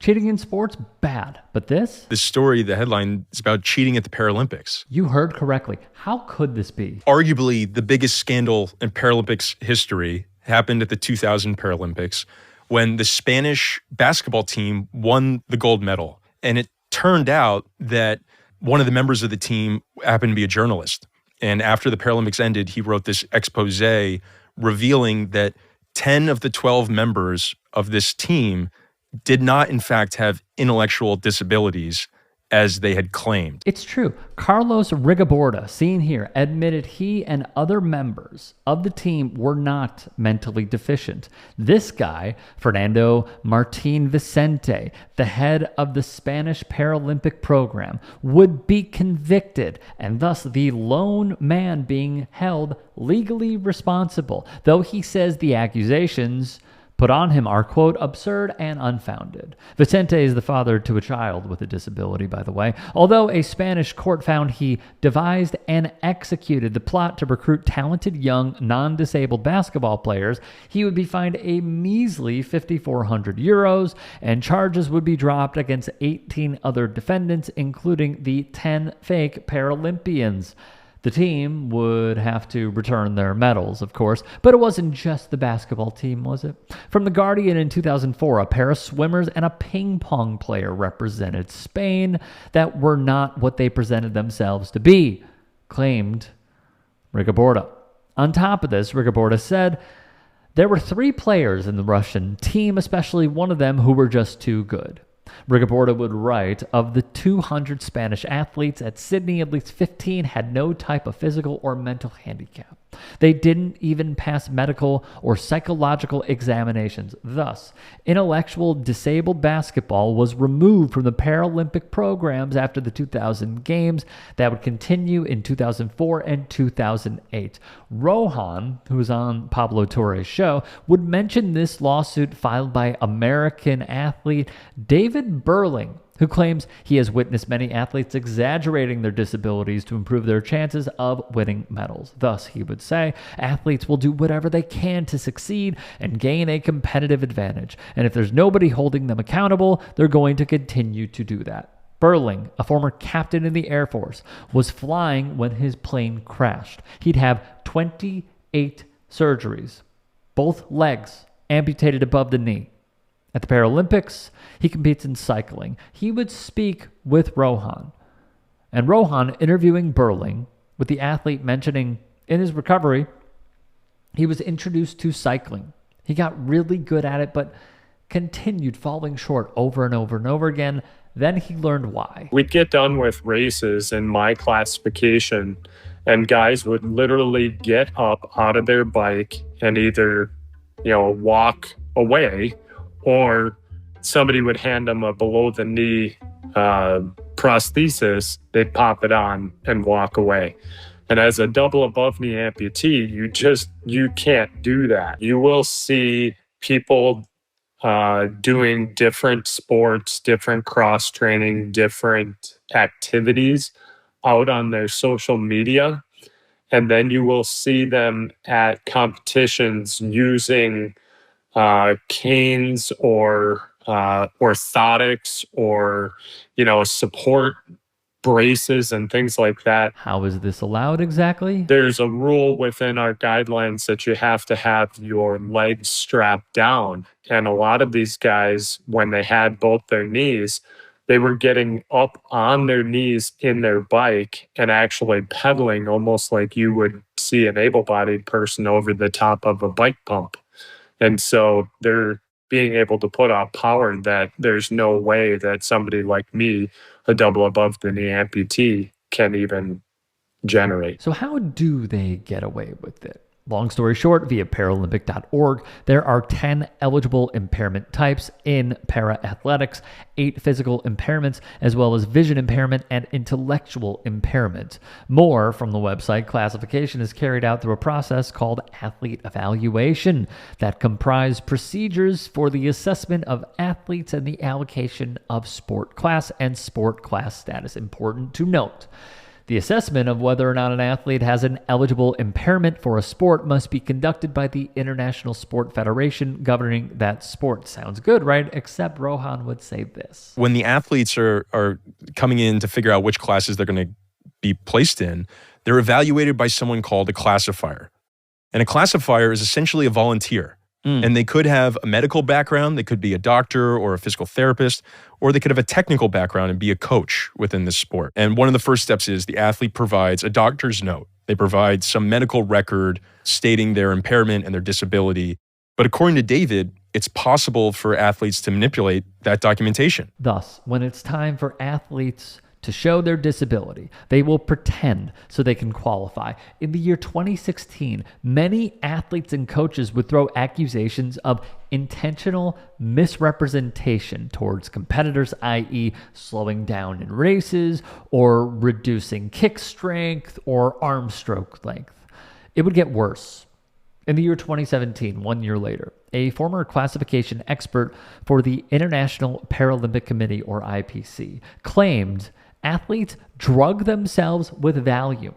Cheating in sports, bad. But this? This story, the headline, is about cheating at the Paralympics. You heard correctly. How could this be? Arguably, the biggest scandal in Paralympics history happened at the 2000 Paralympics when the Spanish basketball team won the gold medal. And it turned out that one of the members of the team happened to be a journalist. And after the Paralympics ended, he wrote this expose revealing that 10 of the 12 members of this team did not, in fact, have intellectual disabilities as they had claimed. It's true. Carlos Rigoborda, seen here, admitted he and other members of the team were not mentally deficient. This guy, Fernando Martin Vicente, the head of the Spanish Paralympic program, would be convicted and thus the lone man being held legally responsible, though he says the accusations put on him are, quote, absurd and unfounded. Vicente is the father to a child with a disability, by the way. Although a Spanish court found he devised and executed the plot to recruit talented young non-disabled basketball players, he would be fined a measly 5,400 euros, and charges would be dropped against 18 other defendants, including the 10 fake Paralympians. The team would have to return their medals, of course, but it wasn't just the basketball team, was it? From The Guardian in 2004, a pair of swimmers and a ping pong player represented Spain that were not what they presented themselves to be, claimed Rigoborda. On top of this, Rigoborda said there were 3 players in the Russian team, especially one of them who were just too good. Rigoborda would write, of the 200 Spanish athletes at Sydney, at least 15 had no type of physical or mental handicap. They didn't even pass medical or psychological examinations. Thus, intellectual disabled basketball was removed from the Paralympic programs after the 2000 Games that would continue in 2004 and 2008. Rohan, who was on Pablo Torre's show, would mention this lawsuit filed by American athlete David Burling, who claims he has witnessed many athletes exaggerating their disabilities to improve their chances of winning medals. Thus, he would say, athletes will do whatever they can to succeed and gain a competitive advantage. And if there's nobody holding them accountable, they're going to continue to do that. Burling, a former captain in the Air Force, was flying when his plane crashed. He'd have 28 surgeries, both legs amputated above the knee. At the Paralympics, he competes in cycling. He would speak with Rohan, and Rohan interviewing Burling, with the athlete mentioning in his recovery, he was introduced to cycling. He got really good at it, but continued falling short over and over and over again. Then he learned why. We'd get done with races in my classification, and guys would literally get up out of their bike and either, walk away, or somebody would hand them a below-the-knee prosthesis. They'd pop it on and walk away. And as a double above-knee amputee, you can't do that. You will see people doing different sports, different cross-training, different activities out on their social media. And then you will see them at competitions using canes or orthotics or, support braces and things like that. How is this allowed exactly? There's a rule within our guidelines that you have to have your legs strapped down. And a lot of these guys, when they had both their knees, they were getting up on their knees in their bike and actually pedaling almost like you would see an able-bodied person over the top of a bike pump. And so they're being able to put out power that there's no way that somebody like me, a double above the knee amputee, can even generate. So how do they get away with it? Long story short, via Paralympic.org, there are 10 eligible impairment types in para-athletics, 8 physical impairments, as well as vision impairment and intellectual impairment. More from the website. Classification is carried out through a process called athlete evaluation that comprise procedures for the assessment of athletes and the allocation of sport class and sport class status. Important to note, The assessment of whether or not an athlete has an eligible impairment for a sport must be conducted by the International Sport Federation governing that sport. Sounds good, right? Except Rohan would say this. When the athletes are coming in to figure out which classes they're going to be placed in, they're evaluated by someone called a classifier. And a classifier is essentially a volunteer. And they could have a medical background, they could be a doctor or a physical therapist, or they could have a technical background and be a coach within this sport. And one of the first steps is the athlete provides a doctor's note. They provide some medical record stating their impairment and their disability. But according to David, it's possible for athletes to manipulate that documentation. Thus, when it's time for athletes to show their disability, they will pretend so they can qualify. In the year 2016, many athletes and coaches would throw accusations of intentional misrepresentation towards competitors, i.e. slowing down in races or reducing kick strength or arm stroke length. It would get worse. In the year 2017, 1 year later, a former classification expert for the International Paralympic Committee, or IPC, claimed athletes drug themselves with Valium,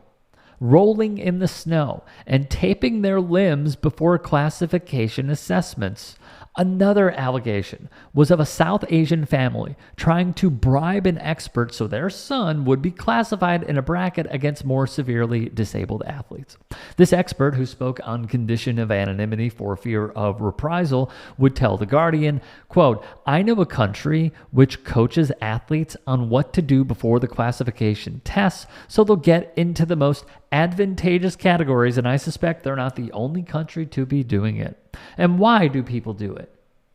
rolling in the snow, and taping their limbs before classification assessments. Another allegation was of a South Asian family trying to bribe an expert so their son would be classified in a bracket against more severely disabled athletes. This expert, who spoke on condition of anonymity for fear of reprisal, would tell The Guardian, quote, "I know a country which coaches athletes on what to do before the classification tests so they'll get into the most advantageous categories, and I suspect they're not the only country to be doing it." And why do people do it?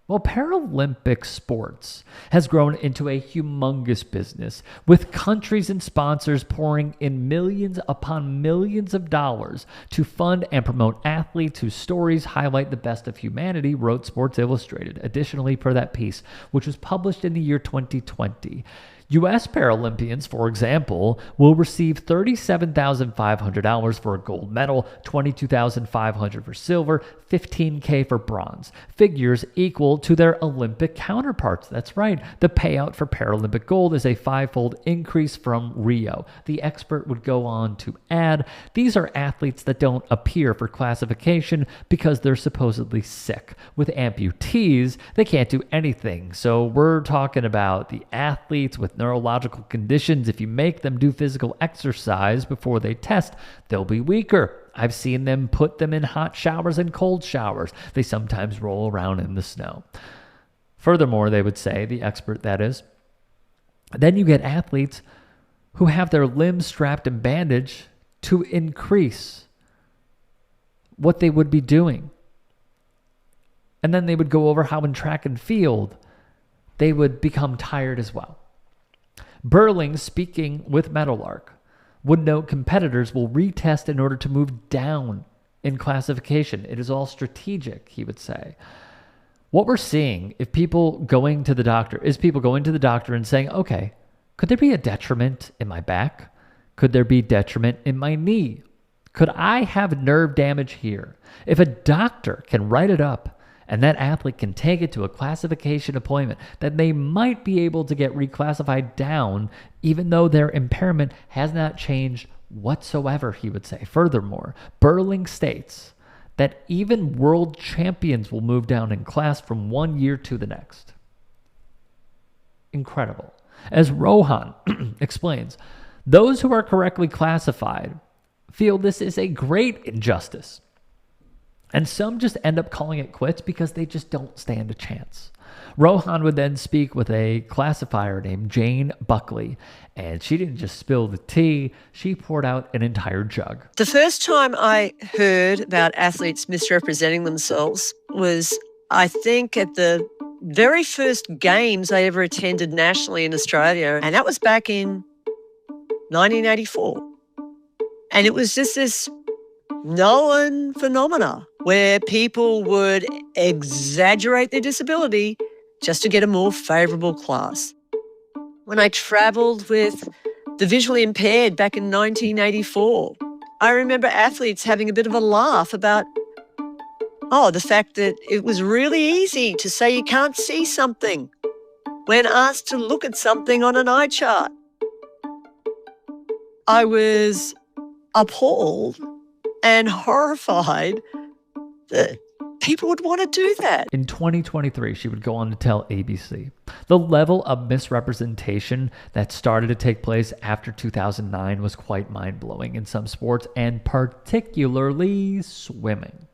Well, Paralympic sports has grown into a humongous business, with countries and sponsors pouring in millions upon millions of dollars to fund and promote athletes whose stories highlight the best of humanity, wrote Sports Illustrated. Additionally, per that piece, which was published in the year 2020, U.S. Paralympians, for example, will receive $37,500 for a gold medal, $22,500 for silver, $15,000 for bronze. Figures equal to their Olympic counterparts. That's right. The payout for Paralympic gold is a five-fold increase from Rio. The expert would go on to add, these are athletes that don't appear for classification because they're supposedly sick. With amputees, they can't do anything. So we're talking about the athletes with neurological conditions. If you make them do physical exercise before they test, they'll be weaker. I've seen them put them in hot showers and cold showers. They sometimes roll around in the snow. Furthermore, they would say, the expert that is, then you get athletes who have their limbs strapped and bandaged to increase what they would be doing. And then they would go over how in track and field they would become tired as well. Burling, speaking with Meadowlark, would note competitors will retest in order to move down in classification. It is all strategic, he would say. What we're seeing is people going to the doctor and saying, okay, could there be a detriment in my back? Could there be detriment in my knee? Could I have nerve damage here? If a doctor can write it up and that athlete can take it to a classification appointment, then they might be able to get reclassified down, even though their impairment has not changed whatsoever, he would say. Furthermore, Burling states that even world champions will move down in class from 1 year to the next. Incredible. As Rohan explains, those who are correctly classified feel this is a great injustice. And some just end up calling it quits because they just don't stand a chance. Rohan would then speak with a classifier named Jane Buckley, and she didn't just spill the tea, she poured out an entire jug. The first time I heard about athletes misrepresenting themselves was, I think, at the very first games I ever attended nationally in Australia, and that was back in 1984. And it was just this known phenomena where people would exaggerate their disability just to get a more favourable class. When I travelled with the visually impaired back in 1984, I remember athletes having a bit of a laugh about, the fact that it was really easy to say you can't see something when asked to look at something on an eye chart. I was appalled and horrified that people would want to do that. In 2023, she would go on to tell ABC, the level of misrepresentation that started to take place after 2009 was quite mind-blowing in some sports, and particularly swimming.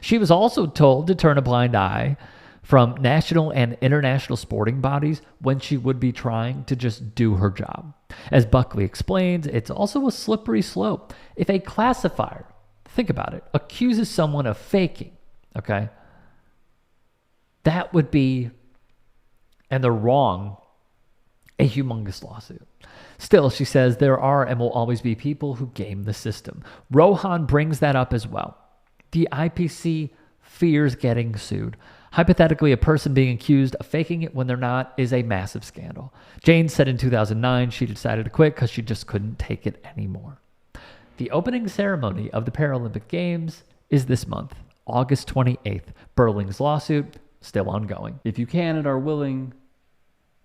She was also told to turn a blind eye from national and international sporting bodies when she would be trying to just do her job. As Buckley explains, it's also a slippery slope. If a classifier, think about it, accuses someone of faking, okay, that would be, and they're wrong, a humongous lawsuit. Still, she says there are and will always be people who game the system. Rohan brings that up as well. The IPC fears getting sued. Hypothetically, a person being accused of faking it when they're not is a massive scandal. Jane said in 2009 she decided to quit because she just couldn't take it anymore. The opening ceremony of the Paralympic Games is this month, August 28th. Burling's lawsuit still ongoing. If you can and are willing,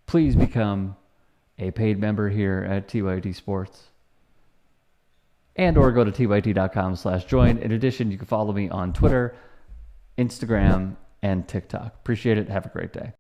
please become a paid member here at TYT Sports. And or go to tyt.com/join. In addition, you can follow me on Twitter, Instagram, and TikTok. Appreciate it. Have a great day.